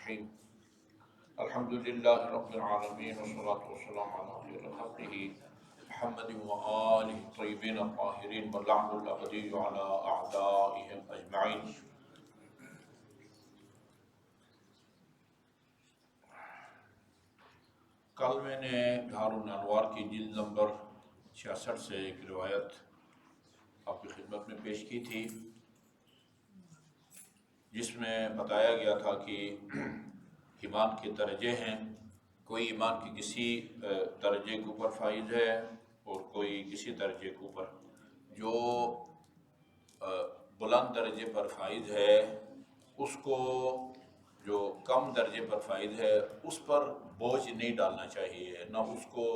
الرحیم الحمد للہ رب العالمین والصلاة والسلام علی خیر خلقہ محمد وآلہ الطیبین الطاہرین واللعن الابدی علی اعدائهم اجمعین۔ کل میں نے دار الانوار کی جلد نمبر 66 سے ایک روایت آپ کی خدمت میں پیش کی تھی، جس میں بتایا گیا تھا کہ ایمان کے درجے ہیں، کوئی ایمان کے کسی درجے کے اوپر فائز ہے اور کوئی کسی درجے کے اوپر۔ جو بلند درجے پر فائز ہے اس کو جو کم درجے پر فائز ہے اس پر بوجھ نہیں ڈالنا چاہیے، نہ اس کو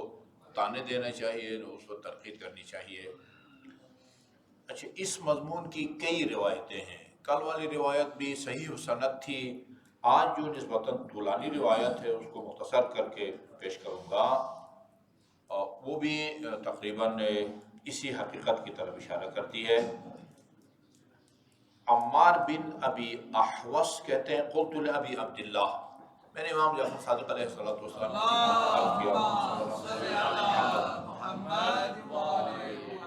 تانے دینا چاہیے، نہ اس پر تنقید کرنی چاہیے۔ اچھا، اس مضمون کی کئی روایتیں ہیں۔ کل والی روایت بھی صحیح و سند تھی، آج جو نسبتاً طولانی روایت ہے اس کو مختصر کر کے پیش کروں گا، وہ بھی تقریباً اسی حقیقت کی طرف اشارہ کرتی ہے۔ عمار بن ابی احوص کہتے ہیں قلت لابی عبداللہ، میں نے امام جعفر صادق علیہ السلام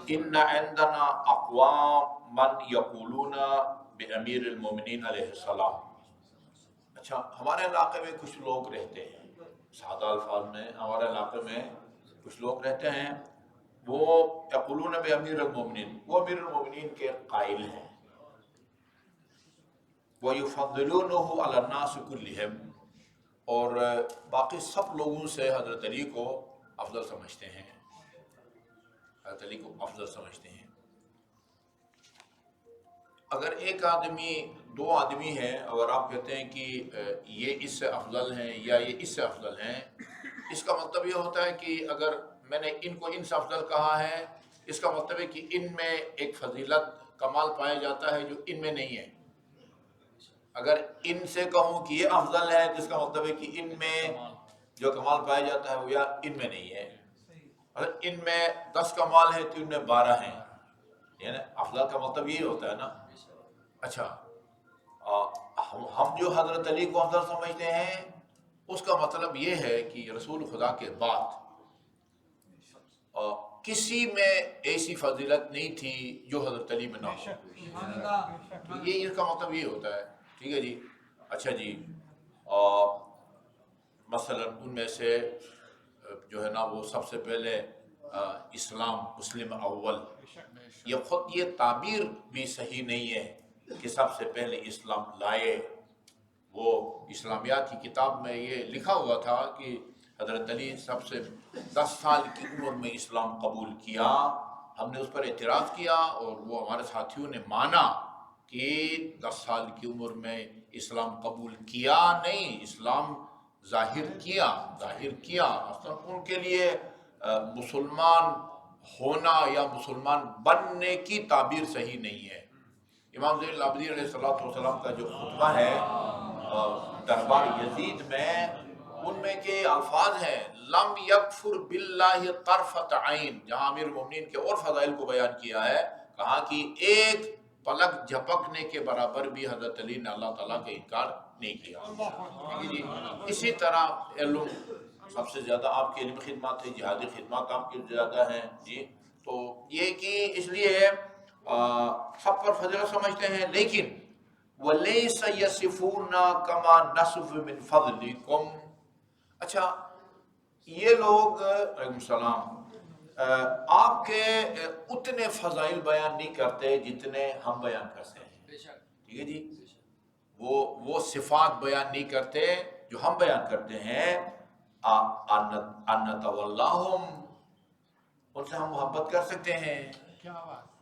ان عندنا اقوام من یقولون بامیر المومنین علیہ السلام۔ اچھا، ہمارے علاقے میں کچھ لوگ رہتے ہیں، سادہ الفاظ میں ہمارے علاقے میں کچھ لوگ رہتے ہیں، وہ یقولون بامیر المومنین، وہ امیر المومنین کے قائل ہیں، وَيُفَضِّلُونَهُ عَلَى النَّاسِ كُلِّهِمْ، اور باقی سب لوگوں سے حضرت علی کو افضل سمجھتے ہیں، حضرت علی کو افضل سمجھتے ہیں۔ اگر ایک آدمی، دو آدمی ہیں، اگر آپ کہتے ہیں کہ یہ اس سے افضل ہیں یا یہ اس سے افضل ہیں، اس کا مطلب یہ ہوتا ہے کہ اگر میں نے ان کو ان سے افضل کہا ہے، اس کا مطلب ہے کہ ان میں ایک فضیلت کمال پایا جاتا ہے جو ان میں نہیں ہے۔ اگر ان سے کہوں کہ یہ افضل ہے تو اس کا مطلب ہے کہ ان میں جو کمال پایا جاتا ہے وہ یا ان میں نہیں ہے۔ اگر ان میں 10 کمال ہے تو ان میں 12 ہیں، یعنی افضل کا مطلب یہی ہوتا ہے نا۔ اچھا، ہم جو حضرت علی کو افضل سمجھتے ہیں اس کا مطلب یہ ہے کہ رسول خدا کے بعد کسی میں ایسی فضیلت نہیں تھی جو حضرت علی میں نہ ہو۔ یہ اس کا مطلب یہ ہوتا ہے، ٹھیک ہے جی۔ اچھا جی، مثلا ان میں سے جو ہے نا وہ سب سے پہلے اسلام، مسلم اول، یہ خود یہ تعبیر بھی صحیح نہیں ہے کہ سب سے پہلے اسلام لائے۔ وہ اسلامیات کی کتاب میں یہ لکھا ہوا تھا کہ حضرت علی سب سے 10 سال کی عمر میں اسلام قبول کیا۔ ہم نے اس پر اعتراض کیا اور وہ ہمارے ساتھیوں نے مانا کہ 10 سال کی عمر میں اسلام قبول کیا نہیں، اسلام ظاہر کیا۔ اصلا ان کے لیے مسلمان ہونا یا مسلمان بننے کی تعبیر صحیح نہیں ہے۔ امام زین العابدین علیہ السلام کا جو خطبہ ہے دربار یزید میں، ان میں کے الفاظ ہیں لم یکفر باللہ طرفۃ عین، جہاں امیر المومنین کے اور فضائل کو بیان کیا ہے، کہا کہ ایک پلک جھپکنے کے برابر بھی حضرت علی نے اللہ تعالیٰ کا انکار نہیں کیا۔ اسی طرح علم، سب سے زیادہ آپ کے علم خدمات ہے، جہادی خدمات آپ کی زیادہ ہیں جی۔ تو یہ کہ اس لیے سب پر فضیلت سمجھتے ہیں، لیکن وَلَيْسَ يَصِفُونَ كَمَا نَصِفُ مِنْ فَضْلِكُمْ۔ اچھا، یہ لوگ علیکم السلام آپ کے اتنے فضائل بیان نہیں کرتے جتنے ہم بیان کرتے ہیں، ٹھیک ہے جی۔ وہ صفات بیان نہیں کرتے جو ہم بیان کرتے ہیں۔ أَنَّ تَوَلَّاهُمْ، ان سے ہم محبت کر سکتے ہیں،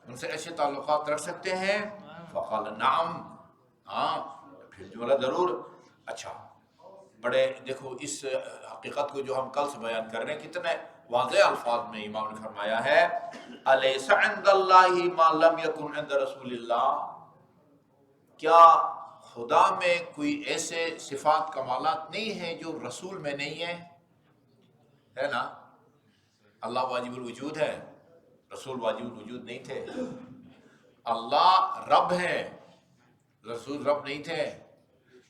ان سے ایسے تعلقات رکھ سکتے ہیں۔ فقال نعم، ہاں، پھر جملہ ضرور۔ اچھا، بڑے دیکھو اس حقیقت کو جو ہم کل سے بیان کر رہے ہیں، کتنے واضح الفاظ میں امام نے فرمایا ہے الیس عند اللہ ما لم یکن عند رسول اللہ، کیا خدا میں کوئی ایسے صفات کمالات نہیں ہیں جو رسول میں نہیں ہیں؟ ہے نا، اللہ واجب الوجود ہے، رسول واجب الوجود نہیں تھے۔ اللہ رب ہے، رسول رب نہیں تھے۔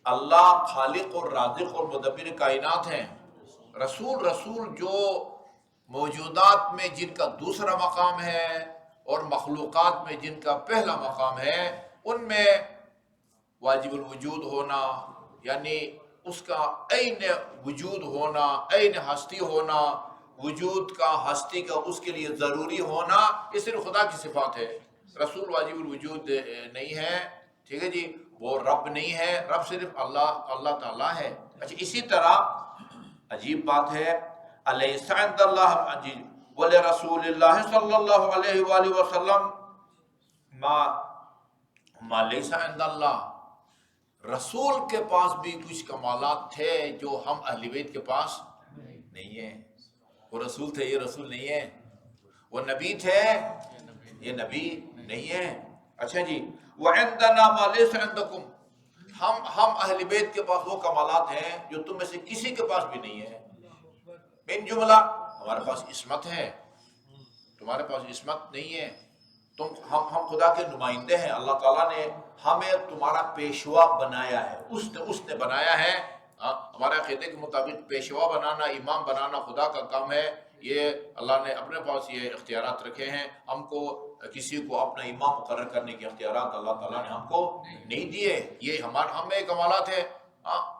اللہ خالق اور رازق اور مدبر کائنات ہیں. رسول جو موجودات میں جن کا دوسرا مقام ہے اور مخلوقات میں جن کا پہلا مقام ہے، ان میں واجب الوجود ہونا، یعنی اس کا عین وجود ہونا، عین ہستی ہونا، وجود کا ہستی کا اس کے لیے ضروری ہونا، یہ صرف خدا کی صفات ہے. رسول واجب الوجود نہیں ہے، ٹھیک ہے جی، وہ رب نہیں ہے، رب صرف اللہ تعالیٰ ہے. اچھا، اسی طرح عجیب بات ہے، الیس عند اللہ عجیب ولرسول اللہ صلی اللہ علیہ وآلہ وسلم ما لیس عند اللہ. رسول کے پاس بھی کچھ کمالات تھے جو ہم اہل بیت کے پاس نہیں ہیں. وہ رسول تھے، یہ رسول نہیں ہے. وہ نبی تھے، یہ نبی نہیں ہے. اچھا جی، وعندنا ما لیس عندکم، ہم اہل بیت کے پاس وہ کمالات ہیں جو تم میں سے کسی کے پاس بھی نہیں ہے. من جملہ ہمارے پاس عصمت ہے، تمہارے پاس عصمت نہیں ہے. ہم خدا کے نمائندے ہیں. اللہ تعالیٰ نے ہمیں تمہارا پیشوا بنایا ہے، اس نے بنایا ہے. ہمارے عقیدے کے مطابق پیشوا بنانا، امام بنانا خدا کا کام ہے. یہ اللہ نے اپنے پاس یہ اختیارات رکھے ہیں. ہم کو کسی کو اپنا امام مقرر کرنے کے اختیارات اللہ تعالیٰ نے ہم کو نہیں دیے. یہ ہمیں کمالات ہے.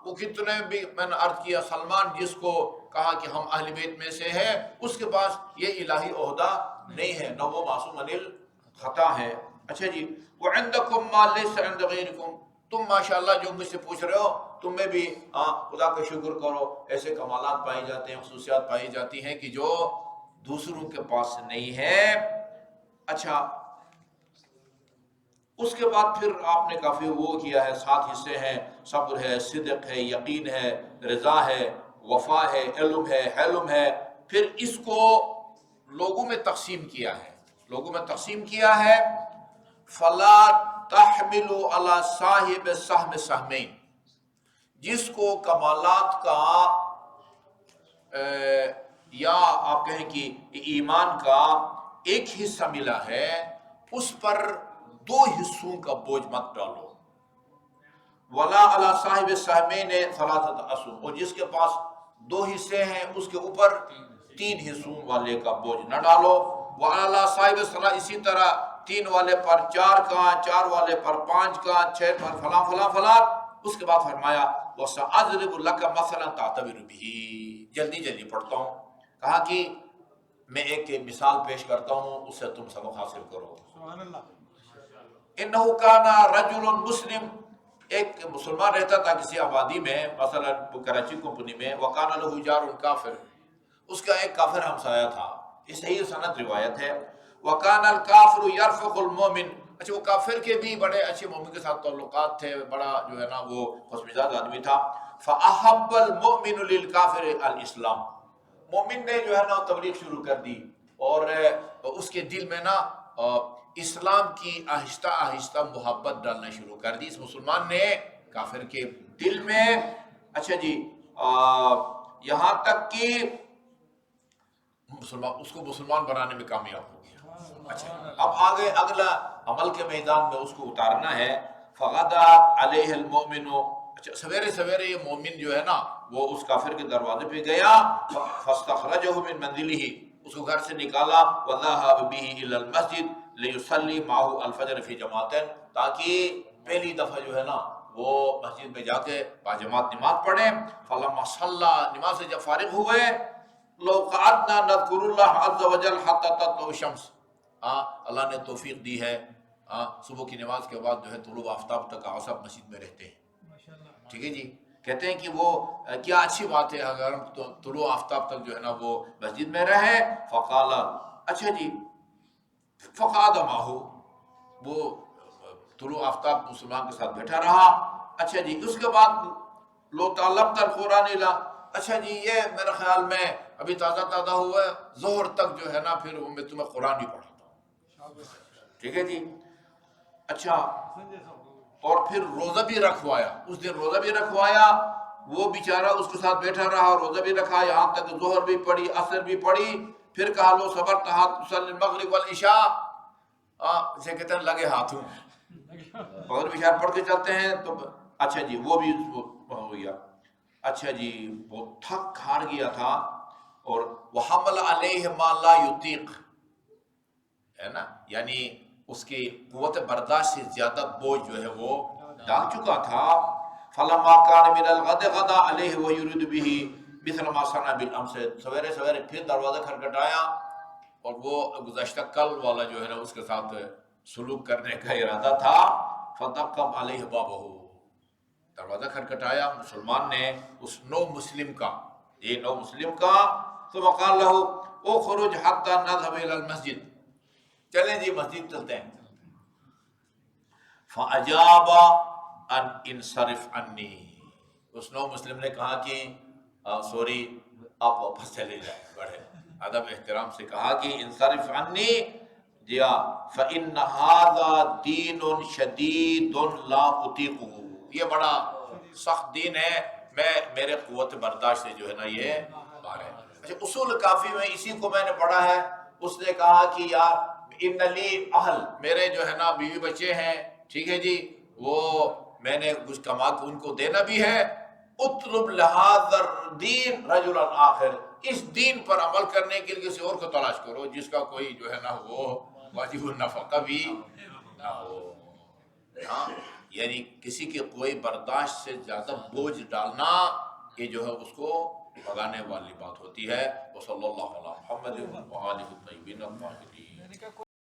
وہ کتنے بھی میں نے عرض کیا، سلمان جس کو کہا کہ ہم اہل بیت میں سے ہیں، اس کے پاس یہ الہی عہدہ نہیں ہے، نہ وہ معصوم عن خطا ہے. اچھا جی، وعندکم ما لیس عند غیرکم، تم ماشاءاللہ جو مجھ سے پوچھ رہے ہو، تم میں بھی خدا کا شکر کرو، ایسے کمالات پائی جاتے ہیں، خصوصیات پائی جاتی ہیں کہ جو دوسروں کے پاس نہیں ہے. اچھا، اس کے بعد پھر آپ نے کافی وہ کیا ہے، 7 حصے ہیں، صبر ہے، صدق ہے، یقین ہے، رضا ہے، وفا ہے، علم ہے، حلم ہے. پھر اس کو لوگوں میں تقسیم کیا ہے، فلا تحملوا علی صاحب سہم سہمین. جس کو کمالات کا یا آپ کہیں کہ ایمان کا ایک حصہ ملا ہے، اس پر 2 حصوں کا بوجھ مت ڈالو. ولا علی صاحب سہمین ثلاثۃ اسهم، اور جس کے پاس 2 حصے ہیں اس کے اوپر 3 حصوں والے کا بوجھ نہ ڈالو. وعلی صاحب صلاح، اسی طرح 3 والے پر 4 کا، 4 والے پر 5 کا، 6 پر فلاں فلاں فلاں. اس کے بعد فرمایا وَسَأَضْرِبُ لَكَ مَثَلًا تَعْتَبِرُ بِهِ. جلدی پڑھتا ہوں. کہا کہ میں ایک مثال پیش کرتا ہوں، اس سے تم سبق حاصل کرو. سبحان اللہ. اِنَّهُ كَانَ رَجُلٌ مسلم، ایک مسلمان رہتا تھا کسی آبادی میں، مثلا کراچی کمپنی میں. وَكَانَ لَهُ جَارٌ كَافِرٌ، اس کا ایک کافر ہمسایہ تھا. یہ صحیح سند روایت ہے. وَكَانَ الْكَافِرُ يَرْفُقُ الْمُؤْمِنَ، اچھا وہ کافر کے بھی بڑے اچھے مومن کے ساتھ تعلقات تھے، بڑا جو ہے نا وہ خوش مزاج آدمی تھا. فَأَحَبَّ الْمُؤْمِنُ لِلْكَافِرِ الْإِسْلَامِ، مومن نے جو ہے نا تبلیغ شروع کر دی، اور اس کے دل میں نا اسلام کی آہستہ آہستہ محبت ڈالنا شروع کر دی اس مسلمان نے کافر کے دل میں. اچھا جی، یہاں تک کہ اس کو مسلمان بنانے میں کامیاب ہو گیا. اچھا، اب آگے اگلا عمل کے میدان میں اس کو اتارنا ہے. فغدا علیہ المؤمن، اچھا سویرے سویرے یہ مومن جو ہے نا وہ اس کافر کے دروازے پہ گیا. فاستخرجہ من منزلہ، اس کو گھر سے نکالا. وذهب به الى المسجد لیصلی معه الفجر فی جماعت، تاکہ پہلی دفعہ جو ہے نا وہ مسجد میں جا کے باجماعت نماز پڑھیں. فلما صلی، نماز سے جب فارغ ہوئے، لو قعدنا نذکر اللہ عز وجل حتی تطلع الشمس، اللہ نے توفیق دی ہے، صبح کی نماز کے بعد جو ہے طلوع آفتاب تک سب مسجد میں رہتے ہیں. ٹھیک ہے جی، کہتے ہیں کہ وہ کیا اچھی بات ہے اگر ہم طلوع آفتاب تک جو ہے نا وہ مسجد میں رہے. فقال، اچھا جی، فقعد معه، وہ طلوع آفتاب مسلمان کے ساتھ بیٹھا رہا. اچھا جی، اس کے بعد لو تعلمت القرآن لا، اچھا جی یہ میرے خیال میں ابھی تازہ ہوا ہے، ظہر تک جو ہے نا پھر میں تمہیں قرآن ہی پڑھاتا ہوں. ٹھیک ہے جی. اچھا، اور پھر روزہ بھی رکھوایا، اس دن روزہ بھی رکھوایا. وہ بیچارہ اس کے ساتھ بیٹھا رہا، روزہ بھی رکھا، یہاں تک ظہر بھی پڑھی، عصر بھی پڑھی. پھر کہا لو صبر تھا تصلی المغرب والعشاء، اسے کہتے ہیں لگے ہاتھوں. مغرب عشاء پڑھ کے چلتے ہیں تو اچھا جی وہ بھی ہو گیا. اچھا جی وہ تھک ہار گیا تھا اور وحمل علیہ ما لا یطیق ہے نا، یعنی اس کی قوت برداشت سے زیادہ بوجھ جو ہے وہ ڈال چکا تھا. فلما کان من الغد غدا علیہ ویرید به مثل ما صنع بالامس، سویرے سویرے پھر دروازہ کھٹکھٹایا اور وہ گزشتہ کل والا جو ہے نا اس کے ساتھ سلوک کرنے کا ارادہ تھا. فدق علیہ بابہ، دروازہ کھٹکھٹایا مسلمان نے اس نو مسلم کا، یہ نو مسلم کا. ثم قال له اخرج حتى نذهب الى المسجد، چلیں جی مسجد چلتے ہیں. فاجاب ان انصرف عنی، اس نو مسلم نے کہا کہ سوری آپ واپس چلے جائیں، بڑے ادب احترام سے کہا کہ انصرف عنی جیا فإن هذا دین شدید لا اطیقه، یہ بڑا سخت دین ہے، میرے قوت برداشت سے جو ہے نا یہ باہر ہے. اچھا اصول کافی میں اسی کو میں نے پڑھا ہے. اس نے کہا کہ یار ان لی اہل، میرے جو ہے نا بیوی بچے ہیں، ٹھیک ہے جی، وہ میں نے کچھ کما کے ان کو دینا بھی ہے. اطلب لہذا الدین رجلا آخر، اس دین پر عمل کرنے کے لیے کسی اور کو تلاش کرو جس کا کوئی جو ہے نا وہ واجب النفقہ بھی نہ ہو. ہاں یعنی کسی کی کوئی برداشت سے زیادہ بوجھ ڈالنا یہ جو ہے اس کو بھگانے والی بات ہوتی ہے. وصلی اللہ علیہ محمد و آلہ الطیبین الطاہرین.